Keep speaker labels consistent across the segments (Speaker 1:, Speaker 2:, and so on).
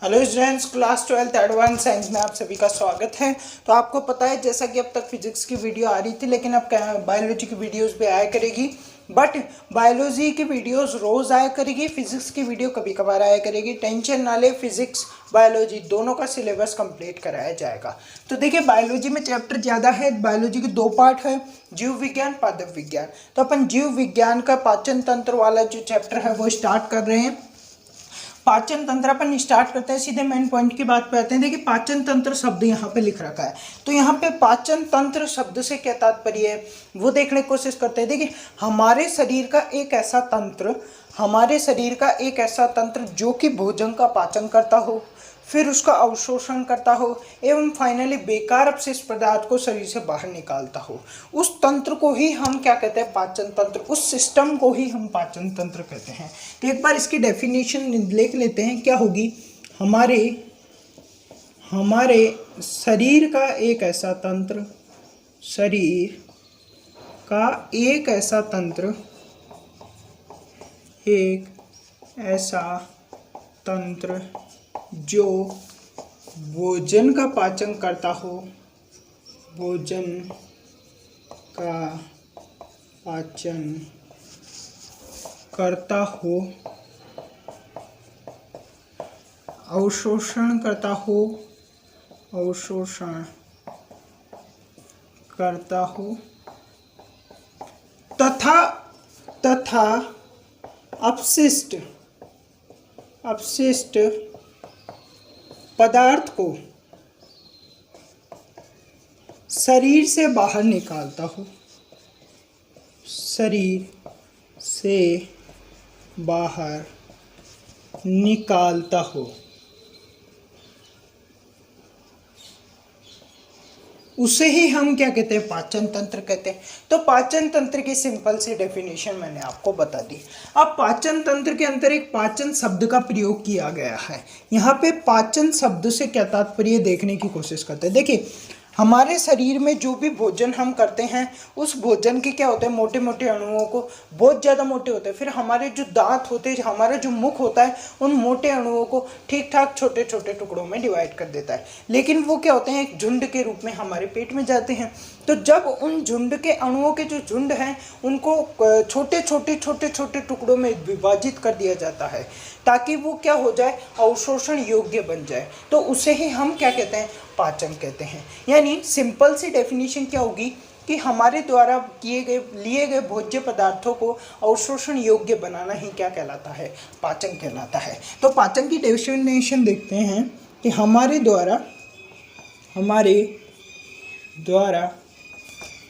Speaker 1: Hello students, class 12 advance science में आप सभी का स्वागत है। तो आपको पता है जैसा कि अब तक फिजिक्स की वीडियो आ रही थी, लेकिन अब बायोलॉजी की वीडियोस भी आया करेगी। बट बायोलॉजी की वीडियोस रोज आया करेगी, फिजिक्स की वीडियो कभी कभार आया करेगी। टेंशन ना ले, फिजिक्स बायोलॉजी दोनों का सिलेबस कंप्लीट कराया जाएगा। तो देखिए, बायोलॉजी में चैप्टर ज़्यादा है। बायोलॉजी के दो पार्ट है, जीव विज्ञान, पादप विज्ञान। तो अपन जीव विज्ञान का पाचन तंत्र वाला जो चैप्टर है वो स्टार्ट कर रहे हैं। पाचन तंत्र अपन स्टार्ट करते हैं, सीधे मेन पॉइंट की बात पे आते हैं। देखिए, पाचन तंत्र शब्द यहाँ पे लिख रखा है, तो यहाँ पे पाचन तंत्र शब्द से क्या तात्पर्य है वो देखने की कोशिश करते हैं। देखिए, हमारे शरीर का एक ऐसा तंत्र, जो कि भोजन का पाचन करता हो, फिर उसका अवशोषण करता हो एवं फाइनली बेकार अपशिष्ट पदार्थ को शरीर से बाहर निकालता हो, उस तंत्र को ही हम क्या कहते हैं? पाचन तंत्र। उस सिस्टम को ही हम पाचन तंत्र कहते हैं। तो एक बार इसकी डेफिनेशन लिख लेते हैं, क्या होगी? हमारे शरीर का एक ऐसा तंत्र जो भोजन का पाचन करता हो, अवशोषण करता हो तथा अपशिष्ट पदार्थ को शरीर से बाहर निकालता हो, उसे ही हम क्या कहते हैं? पाचन तंत्र कहते हैं। तो पाचन तंत्र की सिंपल सी डेफिनेशन मैंने आपको बता दी। अब पाचन तंत्र के अंदर एक पाचन शब्द का प्रयोग किया गया है। यहाँ पे पाचन शब्द से क्या तात्पर्य देखने की कोशिश करते हैं। देखिए, हमारे शरीर में जो भी भोजन हम करते हैं, उस भोजन के क्या होते हैं? मोटे मोटे अणुओं को, बहुत ज़्यादा मोटे होते हैं। फिर हमारे जो दांत होते हैं, हमारा जो मुख होता है, उन मोटे अणुओं को ठीक ठाक छोटे छोटे टुकड़ों में डिवाइड कर देता है। लेकिन वो क्या होते हैं? एक झुंड के रूप में हमारे पेट में जाते हैं। तो जब उन झुंड के अणुओं के जो झुंड हैं, उनको छोटे छोटे टुकड़ों में विभाजित कर दिया जाता है, ताकि वो क्या हो जाए? अवशोषण योग्य बन जाए। तो उसे ही हम क्या कहते हैं? पाचन कहते हैं। यानी सिंपल सी डेफिनेशन क्या होगी कि हमारे द्वारा लिए गए भोज्य पदार्थों को अवशोषण योग्य बनाना ही क्या कहलाता है? पाचन कहलाता है। तो पाचन की डेफिनेशन देखते हैं कि हमारे द्वारा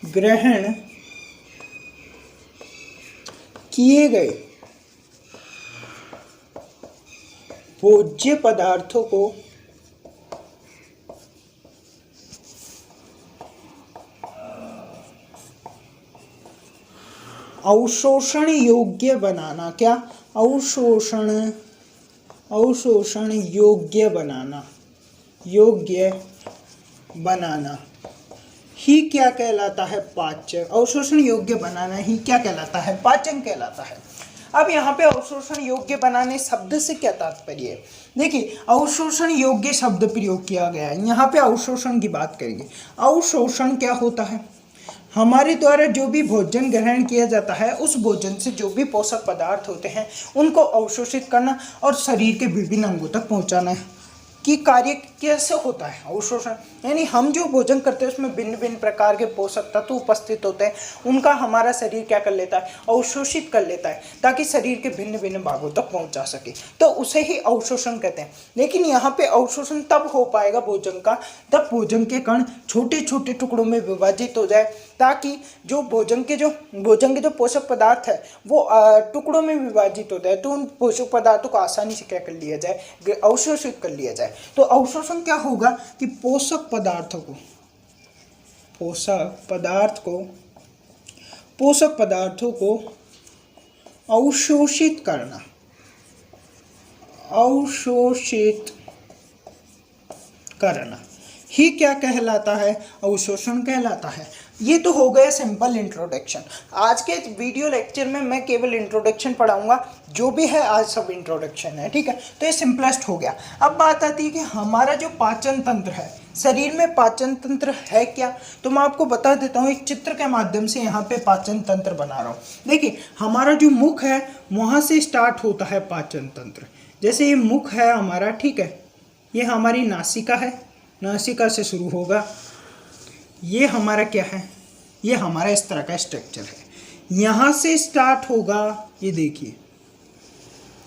Speaker 1: ग्रहण किए गए भोज्य पदार्थों को अवशोषण योग्य बनाना, क्या? अवशोषण योग्य बनाना ही क्या कहलाता है? पाचन। अवशोषण योग्य बनाना ही क्या कहलाता है? पाचन कहलाता है। अब यहाँ पे अवशोषण योग्य बनाने शब्द से क्या तात्पर्य है? देखिए, अवशोषण योग्य शब्द प्रयोग किया गया है। यहाँ पे अवशोषण की बात करेंगे। अवशोषण क्या होता है? हमारे द्वारा जो भी भोजन ग्रहण किया जाता है, उस भोजन से जो भी पोषक पदार्थ होते हैं, उनको अवशोषित करना और शरीर के विभिन्न अंगों तक पहुंचाना है। कि कार्य कैसे होता है अवशोषण? यानी हम जो भोजन करते हैं उसमें भिन्न भिन्न प्रकार के पोषक तत्व उपस्थित होते हैं, उनका हमारा शरीर क्या कर लेता है? अवशोषित कर लेता है, ताकि शरीर के भिन्न भिन्न भागों तक पहुंचा सके। तो उसे ही अवशोषण कहते हैं। लेकिन यहाँ पे अवशोषण तब हो पाएगा भोजन का, तब भोजन के कण छोटे छोटे टुकड़ों में विभाजित हो जाए, ताकि जो भोजन के जो पोषक पदार्थ है वो टुकड़ों में विभाजित होता है, तो उन पोषक पदार्थों को आसानी से क्या कर लिया जाए? अवशोषित कर लिया जाए। तो अवशोषण क्या होगा कि पोषक पदार्थों को अवशोषित करना ही क्या कहलाता है? अवशोषण कहलाता है। ये तो हो गया सिंपल इंट्रोडक्शन। आज के वीडियो लेक्चर में मैं केवल इंट्रोडक्शन पढ़ाऊंगा, जो भी है आज सब इंट्रोडक्शन है, ठीक है। तो ये सिंपलेस्ट हो गया। अब बात आती है कि हमारा जो पाचन तंत्र है, शरीर में पाचन तंत्र है क्या, तो मैं आपको बता देता हूँ एक चित्र के माध्यम से। यहाँ पे पाचन तंत्र बना रहा हूँ। देखिए हमारा जो मुख है वहाँ से स्टार्ट होता है पाचन तंत्र। जैसे ये मुख है हमारा, ठीक है, ये हमारी नासिका है, नासिका से शुरू होगा। ये हमारा क्या है, ये हमारा इस तरह का स्ट्रक्चर है, यहाँ से स्टार्ट होगा। ये देखिए,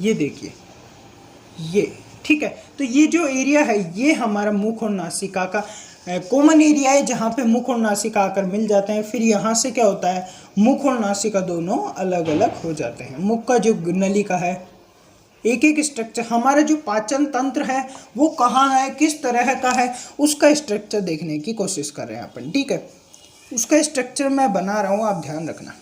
Speaker 1: ये देखिए, ये ठीक है। तो ये जो एरिया है ये हमारा मुख और नासिका का कॉमन एरिया है, जहाँ पे मुख और नासिका आकर मिल जाते हैं। फिर यहाँ से क्या होता है, मुख और नासिका दोनों अलग अलग हो जाते हैं। मुख का जो नलिका है, एक एक स्ट्रक्चर। हमारा जो पाचन तंत्र है वो कहाँ है, किस तरह का है, उसका स्ट्रक्चर देखने की कोशिश कर रहे हैं अपन, ठीक है। उसका स्ट्रक्चर मैं बना रहा हूँ, आप ध्यान रखना।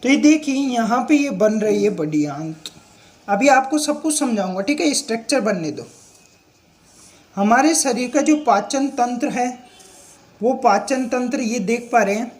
Speaker 1: तो ये देखिए यहाँ पे ये बन रही है बड़ी आंत। अभी आपको सब कुछ समझाऊंगा, ठीक है। स्ट्रक्चर बनने दो। हमारे शरीर का जो पाचन तंत्र है, वो पाचन तंत्र ये देख पा रहे हैं,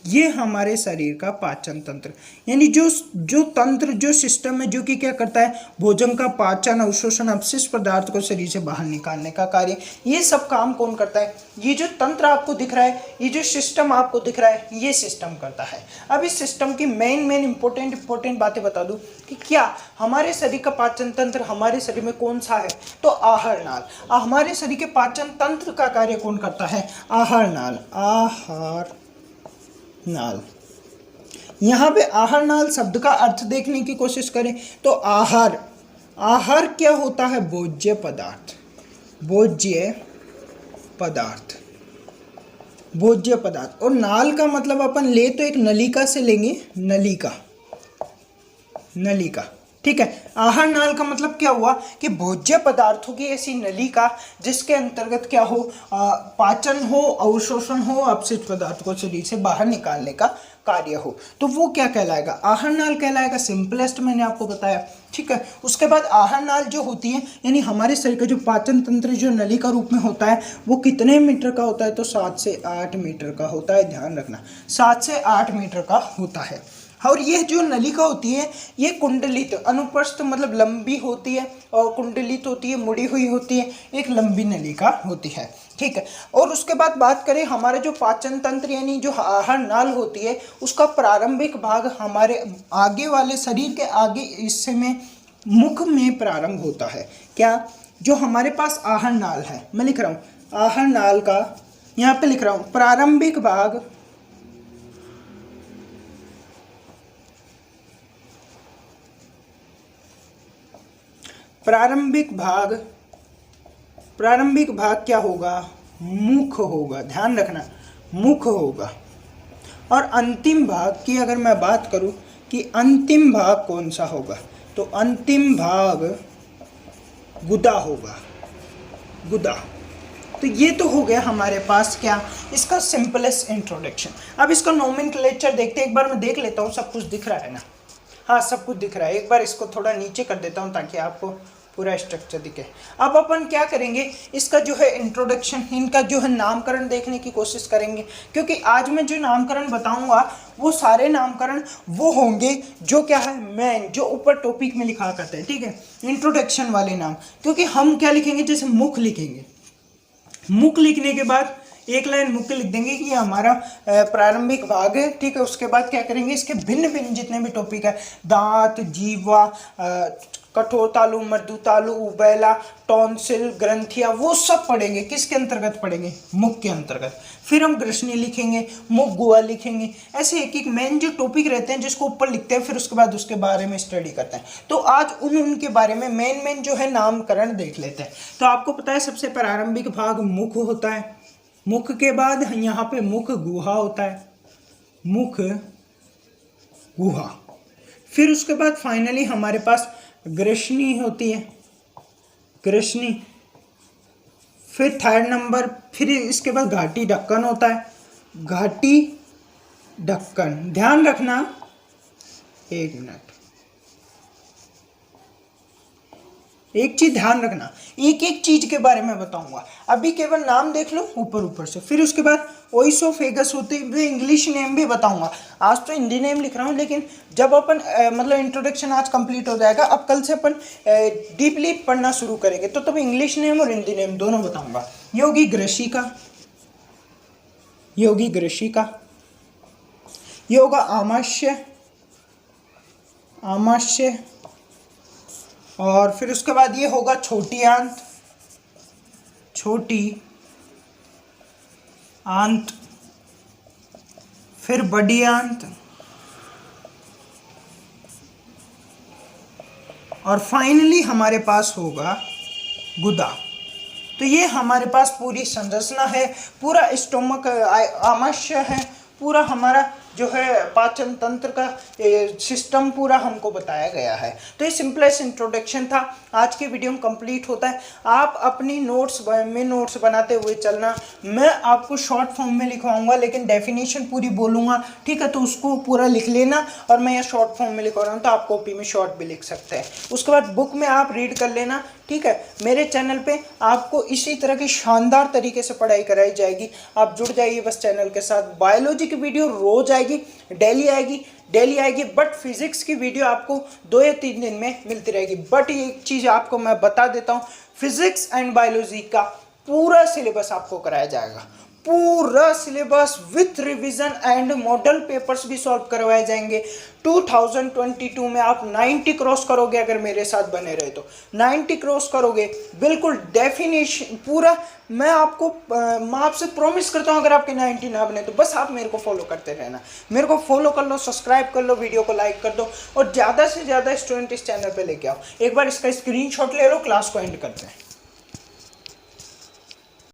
Speaker 1: ये हमारे शरीर का पाचन तंत्र, यानी जो तंत्र, जो सिस्टम है, जो कि क्या करता है, भोजन का पाचन, अवशोषण, अपशिष्ट पदार्थ को शरीर से बाहर निकालने का कार्य, ये सब काम कौन करता है। ये जो तंत्र आपको दिख रहा है, ये जो सिस्टम आपको दिख रहा है, ये सिस्टम करता है। अब इस सिस्टम की मेन इंपॉर्टेंट बातें बता दूं कि क्या हमारे शरीर का पाचन तंत्र हमारे शरीर में कौन सा है, तो आहार नाल। हमारे शरीर के पाचन तंत्र का कार्य कौन करता है, आहार नाल। आहार नाल। यहाँ पे आहार नाल शब्द का अर्थ देखने की कोशिश करें तो आहार, आहार क्या होता है, भोज्य पदार्थ, भोज्य पदार्थ, भोज्य पदार्थ। और नाल का मतलब अपन ले तो एक नलिका से लेंगे, नलिका, नलिका, ठीक है। आहार नाल का मतलब क्या हुआ कि भोज्य पदार्थों की ऐसी नलिका जिसके अंतर्गत क्या हो, पाचन हो, अवशोषण हो, अपशिष्ट पदार्थ को शरीर से बाहर निकालने का कार्य हो, तो वो क्या कहलाएगा, आहार नाल कहलाएगा। सिंपलेस्ट मैंने आपको बताया, ठीक है। उसके बाद आहार नाल जो होती है, यानी हमारे शरीर का जो पाचन तंत्र जो नलिका रूप में होता है, वो कितने मीटर का होता है, तो 7 से 8 मीटर का होता है। ध्यान रखना, 7 से 8 मीटर का होता है। और ये जो नलिका होती है ये कुंडलित, अनुप्रस्थ मतलब लंबी होती है, और कुंडलित होती है, मुड़ी हुई होती है, एक लंबी नलिका होती है, ठीक है। और उसके बाद बात करें हमारा जो पाचन तंत्र यानी जो आहार नाल होती है, उसका प्रारंभिक भाग हमारे आगे वाले शरीर के आगे हिस्से में मुख में प्रारंभ होता है। क्या, जो हमारे पास आहार नाल है, मैं लिख रहा हूँ आहार नाल का, यहाँ पे लिख रहा हूँ प्रारंभिक भाग, प्रारंभिक भाग क्या होगा, मुख होगा। ध्यान रखना, मुख होगा। और अंतिम भाग की अगर मैं बात करूं कि अंतिम भाग कौन सा होगा, तो अंतिम भाग गुदा होगा, गुदा। तो ये तो हो गया हमारे पास क्या, इसका सिंपलेस्ट इंट्रोडक्शन। अब इसका नोमेनक्लेचर देखते हैं, एक बार मैं देख लेता हूँ सब कुछ दिख रहा है ना, हाँ सब कुछ दिख रहा है। एक बार इसको थोड़ा नीचे कर देता हूँ ताकि आपको पूरा स्ट्रक्चर दिखे। अब अपन क्या करेंगे, इसका जो है इंट्रोडक्शन, इनका जो है नामकरण देखने की कोशिश करेंगे, क्योंकि आज मैं जो नामकरण बताऊंगा वो सारे नामकरण वो होंगे जो क्या है मेन, जो ऊपर टॉपिक में लिखा करते हैं, ठीक है, इंट्रोडक्शन वाले नाम। क्योंकि हम क्या लिखेंगे, जैसे मुख लिखेंगे, मुख लिखने के बाद एक लाइन मुख लिख देंगे कि ये हमारा प्रारंभिक भाग है, ठीक है। उसके बाद क्या करेंगे, इसके भिन्न भिन्न जितने भी टॉपिक है, दांत, जीवा, कठोर तालु, मृदु तालु, उबैला, टॉन्सिल, ग्रंथिया, वो सब पढ़ेंगे। किसके अंतर्गत पढ़ेंगे, मुख के अंतर्गत। फिर हम ग्रसनी लिखेंगे, मुख गुहा लिखेंगे। ऐसे एक एक मेन जो टॉपिक रहते हैं जिसको ऊपर लिखते हैं, फिर उसके बाद उसके बारे में स्टडी करते हैं। तो आज उनके बारे में मेन जो है नामकरण देख लेते हैं। तो आपको पता है सबसे प्रारंभिक भाग मुख होता है, मुख के बाद यहाँ पे मुख गुहा होता है, मुख गुहा। फिर उसके बाद फाइनली हमारे पास ग्रसनी होती है, ग्रसनी। फिर थर्ड नंबर, फिर इसके बाद घाटी ढक्कन होता है, घाटी ढक्कन। ध्यान रखना, एक मिनट, एक चीज ध्यान रखना, एक एक चीज के बारे में बताऊंगा। अभी केवल नाम देख लो ऊपर ऊपर से, फिर उसके बाद ओइसोफेगस होते हुए इंग्लिश नेम भी बताऊंगा। आज तो हिंदी नेम लिख रहा हूँ, लेकिन जब अपन मतलब इंट्रोडक्शन आज कंप्लीट हो जाएगा, अब कल से अपन डीपली पढ़ना शुरू करेंगे, तो तब इंग्लिश नेम और हिंदी नेम दोनों बताऊंगा। योगी ग्रशिका, योगी ग्रशिका, योगा आमाशय, आमाशय, और फिर उसके बाद ये होगा छोटी आंत, छोटी आंत, फिर बड़ी आंत, और फाइनली हमारे पास होगा गुदा। तो ये हमारे पास पूरी संरचना है, पूरा स्टोमक आमाशय है, पूरा हमारा जो है पाचन तंत्र का सिस्टम पूरा हमको बताया गया है। तो ये सिंपलेस्ट इंट्रोडक्शन था। आज की वीडियो में कंप्लीट होता है। आप अपनी नोट्स में नोट्स बनाते हुए चलना, मैं आपको शॉर्ट फॉर्म में लिखवाऊंगा, लेकिन डेफिनेशन पूरी बोलूँगा, ठीक है? तो उसको पूरा लिख लेना, और मैं ये शॉर्ट फॉर्म में लिखवा रहा हूँ, तो आप कॉपी में शॉर्ट भी लिख सकते हैं। उसके बाद बुक में आप रीड कर लेना, ठीक है? मेरे चैनल पे आपको इसी तरह की शानदार तरीके से पढ़ाई कराई जाएगी। आप जुड़ जाइए बस चैनल के साथ। बायोलॉजी की वीडियो रोज आएगी, डेली आएगी, बट फिजिक्स की वीडियो आपको 2 या 3 दिन में मिलती रहेगी। बट एक चीज़ आपको मैं बता देता हूँ, फिजिक्स एंड बायोलॉजी का पूरा सिलेबस आपको कराया जाएगा, पूरा syllabus with revision and model papers भी सॉल्व करवाए जाएंगे। 2022 में आप 90 क्रॉस करोगे, अगर मेरे साथ बने रहे तो 90 क्रॉस करोगे, बिल्कुल डेफिनेशन पूरा। मैं आपसे प्रॉमिस करता हूँ, अगर आपके 90 ना बने तो बस आप मेरे को फॉलो करते रहना। मेरे को फॉलो कर लो, सब्सक्राइब कर लो, वीडियो को लाइक कर दो, और ज़्यादा से ज़्यादा स्टूडेंट इस चैनल पे लेके आओ। एक बार इसका स्क्रीनशॉट ले लो, क्लास को एंड करते हैं।